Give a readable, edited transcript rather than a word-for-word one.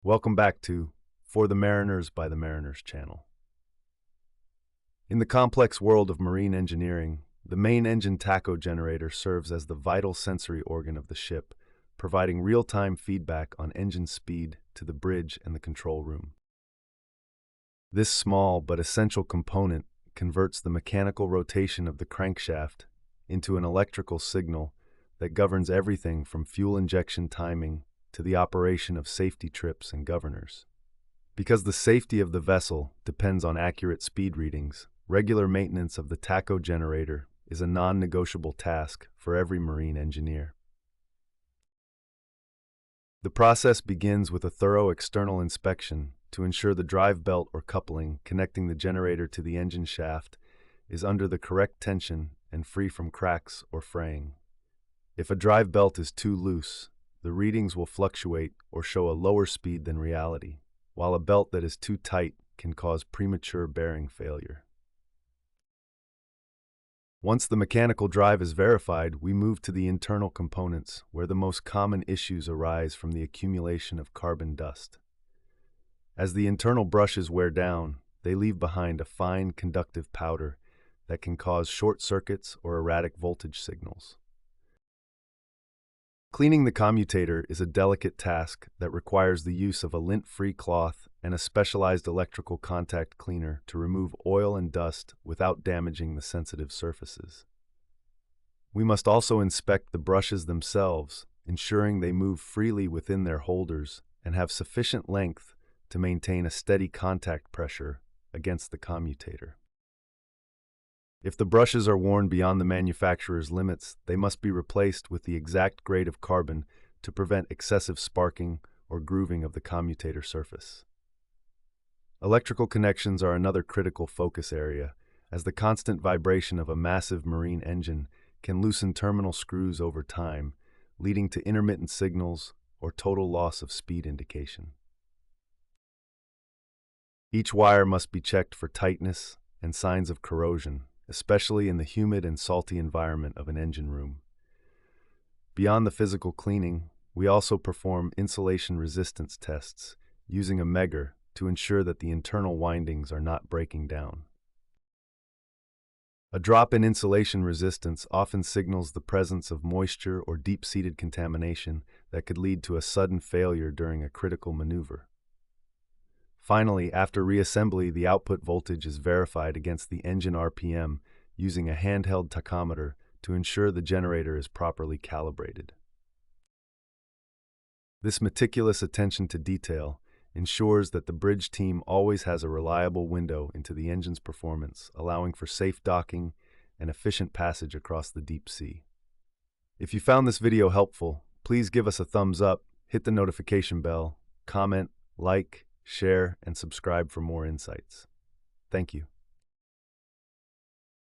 Welcome back to For the Mariners by the Mariners channel. In the complex world of marine engineering, the main engine tacho generator serves as the vital sensory organ of the ship, providing real-time feedback on engine speed to the bridge and the control room. This small but essential component converts the mechanical rotation of the crankshaft into an electrical signal that governs everything from fuel injection timing to the operation of safety trips and governors. Because the safety of the vessel depends on accurate speed readings, regular maintenance of the tacho generator is a non-negotiable task for every marine engineer. The process begins with a thorough external inspection to ensure the drive belt or coupling connecting the generator to the engine shaft is under the correct tension and free from cracks or fraying. If a drive belt is too loose, the readings will fluctuate or show a lower speed than reality, while a belt that is too tight can cause premature bearing failure. Once the mechanical drive is verified, we move to the internal components, where the most common issues arise from the accumulation of carbon dust. As the internal brushes wear down, they leave behind a fine conductive powder that can cause short circuits or erratic voltage signals. Cleaning the commutator is a delicate task that requires the use of a lint-free cloth and a specialized electrical contact cleaner to remove oil and dust without damaging the sensitive surfaces. We must also inspect the brushes themselves, ensuring they move freely within their holders and have sufficient length to maintain a steady contact pressure against the commutator. If the brushes are worn beyond the manufacturer's limits, they must be replaced with the exact grade of carbon to prevent excessive sparking or grooving of the commutator surface. Electrical connections are another critical focus area, as the constant vibration of a massive marine engine can loosen terminal screws over time, leading to intermittent signals or total loss of speed indication. Each wire must be checked for tightness and signs of corrosion, especially in the humid and salty environment of an engine room. Beyond the physical cleaning, we also perform insulation resistance tests using a megger to ensure that the internal windings are not breaking down. A drop in insulation resistance often signals the presence of moisture or deep-seated contamination that could lead to a sudden failure during a critical maneuver. Finally, after reassembly, the output voltage is verified against the engine RPM using a handheld tachometer to ensure the generator is properly calibrated. This meticulous attention to detail ensures that the bridge team always has a reliable window into the engine's performance, allowing for safe docking and efficient passage across the deep sea. If you found this video helpful, please give us a thumbs up, hit the notification bell, comment, like, share, and subscribe for more insights. Thank you.